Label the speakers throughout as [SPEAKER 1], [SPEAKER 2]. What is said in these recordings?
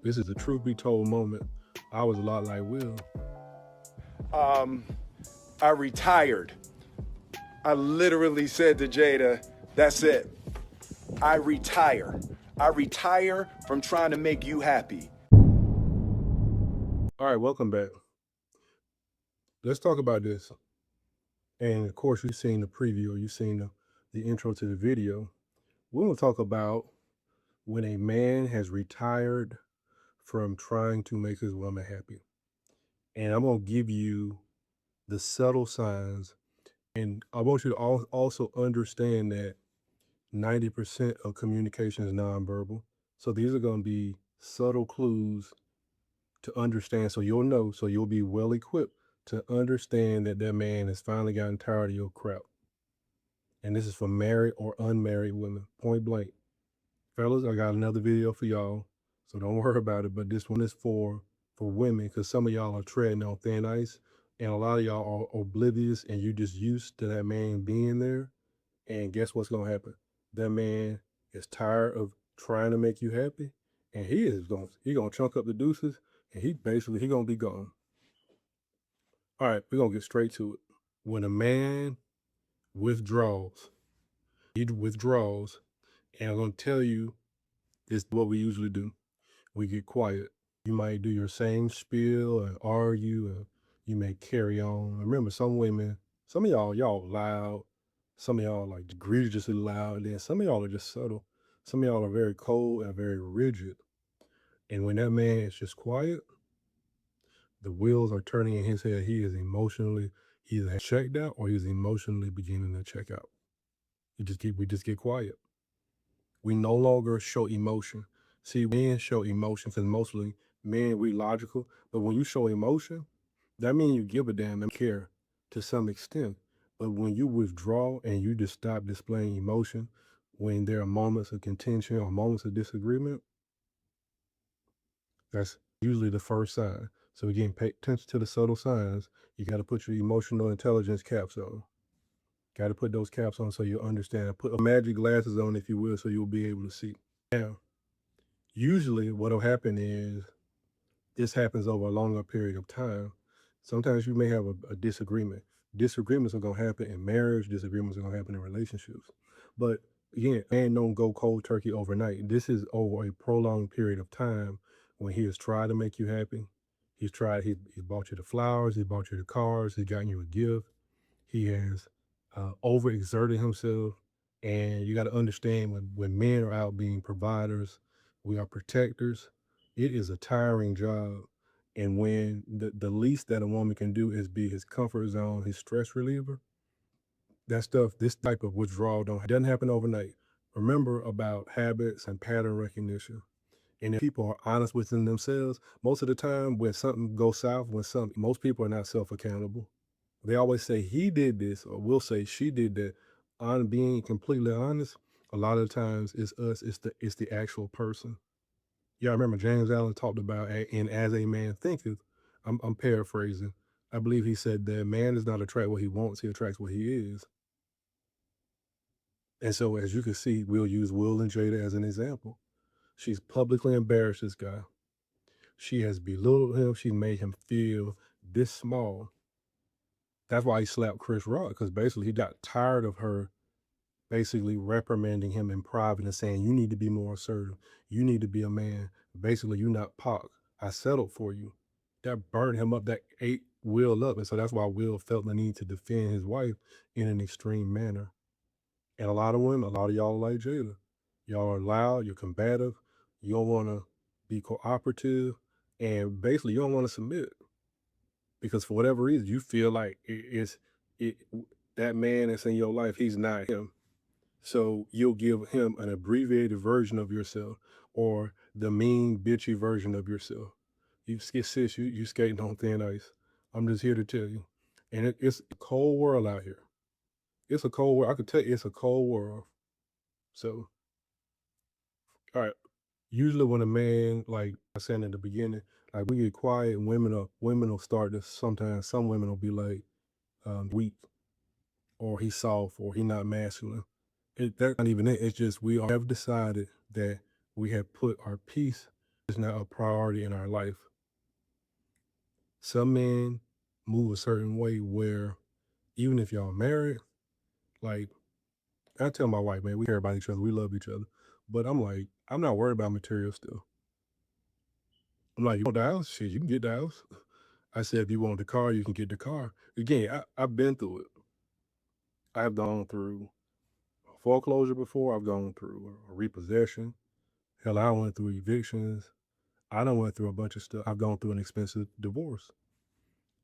[SPEAKER 1] This is a truth be told moment. I was a lot like Will.
[SPEAKER 2] um, I retired. I literally said to Jada, that's it. I retire. I retire from trying to make you happy.
[SPEAKER 1] All right, welcome back. Let's talk about this. And of course, you've seen the preview, or you've seen the intro to the video. We're going to talk about when a man has retired from trying to make his woman happy. And I'm going to give you the subtle signs. And I want you to also understand that 90% of communication is nonverbal. So these are going to be subtle clues to understand, so you'll know, so you'll be well equipped to understand that that man has finally gotten tired of your crap. And this is for married or unmarried women, point blank. Fellas, I got another video for y'all, so don't worry about it. But this one is for women, because some of y'all are treading on thin ice, and a lot of y'all are oblivious, and you just used to that man being there. And guess what's gonna happen? That man is tired of trying to make you happy, and he gonna chunk up the deuces, and he gonna be gone. All right, we're gonna get straight to it. When a man withdraws, he withdraws, and I'm gonna tell you this is what we usually do. We get quiet. You might do your same spiel and argue, and you may carry on. Remember, some of y'all loud, some of y'all like egregiously loud, and then some of y'all are just subtle. Some of y'all are very cold and very rigid. And when that man is just quiet, the wheels are turning in his head. He is emotionally either checked out or he's emotionally beginning to check out. We just get quiet. We no longer show emotion. See, men show emotion because mostly men, we logical. But when you show emotion, that means you give a damn and care to some extent. But when you withdraw and you just stop displaying emotion, when there are moments of contention or moments of disagreement, that's usually the first sign. So again, pay attention to the subtle signs. You got to put your emotional intelligence caps on. Got to put those caps on so you understand. Put magic glasses on, if you will, so you'll be able to see. Now, usually what'll happen is this happens over a longer period of time. Sometimes you may have a disagreement. Disagreements are gonna happen in marriage, disagreements are gonna happen in relationships. But again, man don't go cold turkey overnight. This is over a prolonged period of time when he has tried to make you happy. He bought you the flowers, he bought you the cars, he's gotten you a gift. He has overexerted himself. And you got to understand when men are out being providers, we are protectors. It is a tiring job. And when the least that a woman can do is be his comfort zone, his stress reliever, this type of withdrawal doesn't happen overnight. Remember about habits and pattern recognition. And if people are honest within themselves, most of the time when something goes south, most people are not self-accountable. They always say he did this, or we'll say she did that. On being completely honest, a lot of times it's us, it's the actual person. Yeah, I remember James Allen talked about in As a Man Thinketh. I'm paraphrasing. I believe he said that man does not attract what he wants, he attracts what he is. And so as you can see, we'll use Will and Jada as an example. She's publicly embarrassed this guy. She has belittled him. She made him feel this small. That's why he slapped Chris Rock, because basically he got tired of her basically reprimanding him in private and saying, you need to be more assertive. You need to be a man. Basically, you're not Pac. I settled for you. That burned him up. That ate Will up. And so that's why Will felt the need to defend his wife in an extreme manner. And a lot of women, a lot of y'all are like Jada. Y'all are loud, you're combative, you don't want to be cooperative, and basically you don't want to submit because for whatever reason you feel like it that man that's in your life, he's not him. So you'll give him an abbreviated version of yourself or the mean bitchy version of yourself. You skating on thin ice. I'm just here to tell you. And it's a cold world out here. It's a cold world. I could tell you it's a cold world. So, all right. Usually when a man, like I said in the beginning, like we get quiet and women will start to sometimes some women will be like weak or he's soft or he not masculine. That's not even it. It's just we have decided that we have put our peace it's not a priority in our life. Some men move a certain way where even if y'all married, like I tell my wife, man, we care about each other, we love each other. But I'm like, I'm not worried about material still. I'm like, you want the house? Shit, you can get the house. I said, if you want the car, you can get the car. Again, I've been through it. I've gone through foreclosure before. I've gone through a repossession. Hell, I went through evictions. I done went through a bunch of stuff. I've gone through an expensive divorce.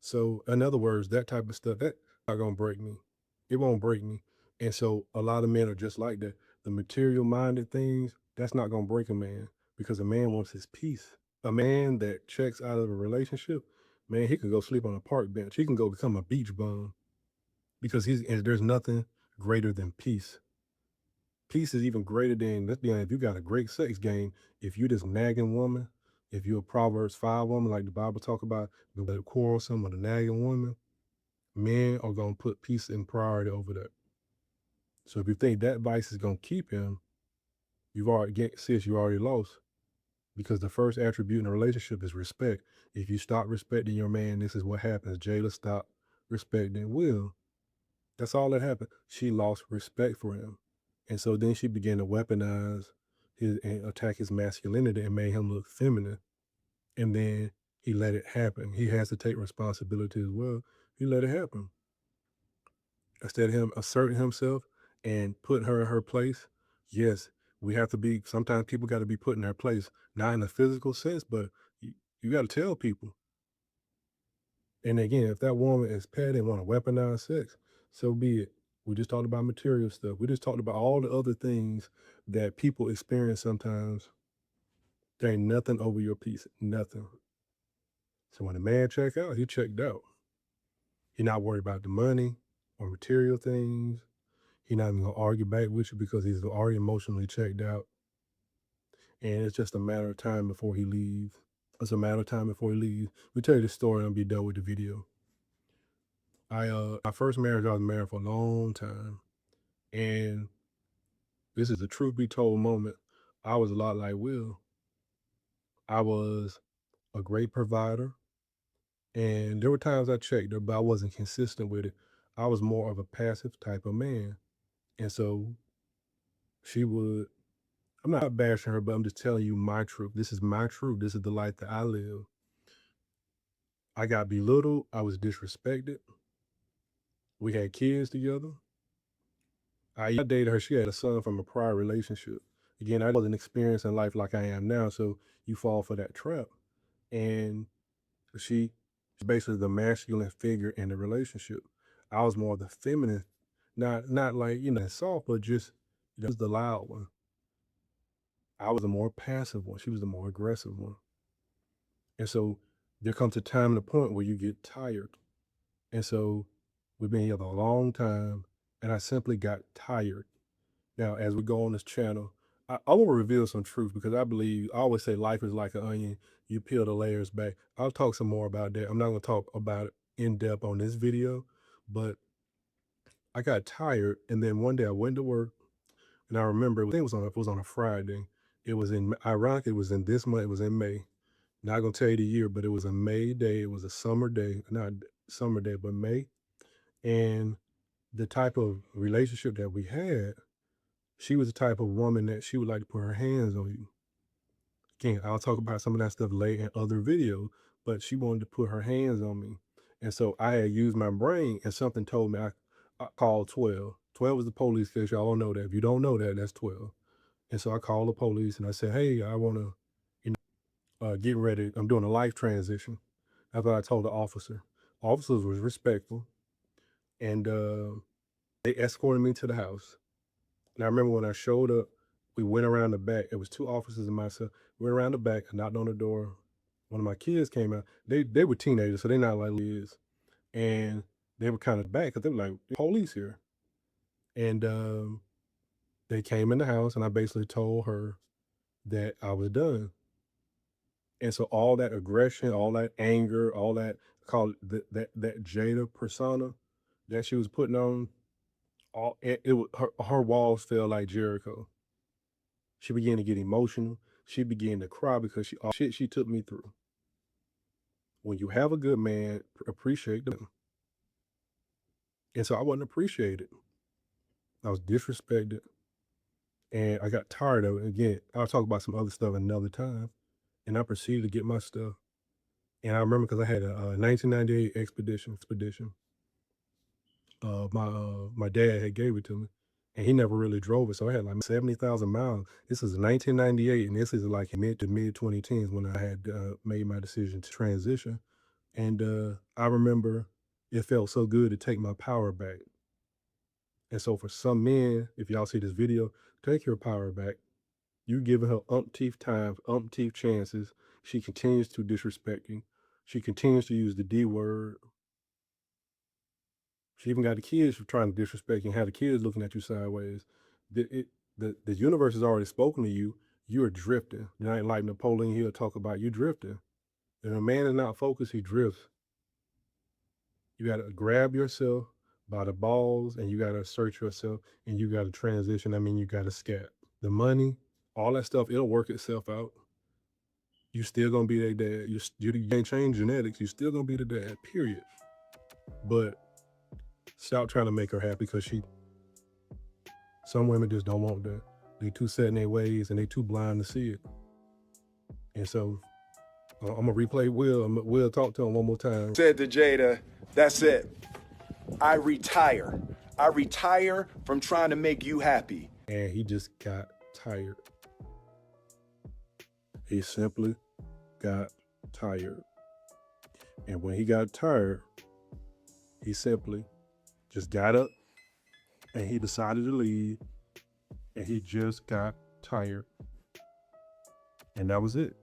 [SPEAKER 1] So, in other words, that type of stuff, that's not gonna break me. It won't break me. And so a lot of men are just like that. The material minded things, that's not gonna break a man because a man wants his peace. A man that checks out of a relationship, man, he can go sleep on a park bench. He can go become a beach bum because and there's nothing greater than peace. Peace is even greater than, let's be honest, if you got a great sex game, if you this nagging woman, if you're a Proverbs 5 woman, like the Bible talk about, the quarrelsome or the nagging woman, men are gonna put peace and priority over that. So if you think that vice is gonna keep him, you've already you already lost. Because the first attribute in a relationship is respect. If you stop respecting your man, this is what happens. Jayla stopped respecting Will. That's all that happened. She lost respect for him. And so then she began to weaponize his and attack his masculinity and made him look feminine. And then he let it happen. He has to take responsibility as well. He let it happen. Instead of him asserting himself and putting her in her place, yes, we have to be, sometimes people got to be put in their place, not in a physical sense, but you got to tell people. And again, if that woman is petty and want to weaponize sex, so be it. We just talked about material stuff. We just talked about all the other things that people experience sometimes. There ain't nothing over your peace, nothing. So when a man check out, he checked out. He not worried about the money or material things. He not even gonna argue back with you because he's already emotionally checked out. And it's just a matter of time before he leaves. It's a matter of time before he leaves. We tell you the story and I'll be done with the video. My first marriage, I was married for a long time. And this is a truth be told moment. I was a lot like Will. I was a great provider. And there were times I checked her, but I wasn't consistent with it. I was more of a passive type of man. And so she would, I'm not bashing her, but I'm just telling you my truth. This is my truth. This is the life that I live. I got belittled. I was disrespected. We had kids together. I dated her. She had a son from a prior relationship. Again, I wasn't experiencing life like I am now. So you fall for that trap. And she's basically the masculine figure in the relationship. I was more the feminine, not like, soft, but just was the loud one. I was the more passive one. She was the more aggressive one. And so there comes a time and a point where you get tired. And so we've been together a long time, and I simply got tired. Now, as we go on this channel, I want to reveal some truth because I always say life is like an onion. You peel the layers back. I'll talk some more about that. I'm not going to talk about it in depth on this video, but I got tired. And then one day I went to work and I remember, I think it was on a Friday. It was ironically, it was in this month, it was in May. Not going to tell you the year, but it was a May day. It was a summer day, not summer day, but May. And the type of relationship that we had, she was the type of woman that she would like to put her hands on you. Again, I'll talk about some of that stuff later in other videos, but she wanted to put her hands on me. And so I had used my brain and something told me I called 12. 12 is the police case. Y'all don't know that. If you don't know that, that's 12. And so I called the police and I said, hey, I want to, get ready. I'm doing a life transition. That's what I told the officer. Officers was respectful and they escorted me to the house. And I remember when I showed up, we went around the back. It was two officers and myself. We went around the back. I knocked on the door. One of my kids came out. They were teenagers, so they're not like kids. And they were kind of back because they were like, police here. And they came in the house, and I basically told her that I was done. And so all that aggression, all that anger, all that, called that Jada persona that she was putting on, her walls fell like Jericho. She began to get emotional. she began to cry because all shit she took me through. When you have a good man, appreciate them. And so I wasn't appreciated. I was disrespected, and I got tired of it. Again, I'll talk about some other stuff another time. And I proceeded to get my stuff. And I remember because I had a 1998 expedition. My dad had gave it to me, and he never really drove it, so I had like 70,000 miles. This is 1998, and this is like mid 2010s when I had made my decision to transition. And I remember it felt so good to take my power back. And so for some men, if y'all see this video, take your power back. You giving her umpteenth times, umpteenth chances. She continues to disrespect you. She continues to use the D word. She even got the kids trying to disrespect you and have the kids looking at you sideways. The universe has already spoken to you. You're drifting. You ain't like Napoleon Hill talk about you drifting. If a man is not focused, he drifts. You got to grab yourself by the balls and you got to assert yourself and you got to transition. I mean, you got to scat. The money, all that stuff, it'll work itself out. You still gonna be their dad. You ain't change genetics. You still gonna be the dad, period. But stop trying to make her happy because some women just don't want that. They too set in their ways and they too blind to see it. And so I'm gonna replay Will. Will talk to him one more time.
[SPEAKER 2] Said to Jada, that's it. I retire. I retire from trying to make you happy.
[SPEAKER 1] And he just got tired. He simply got tired. And when he got tired, he simply just got up and he decided to leave. And he just got tired. And that was it.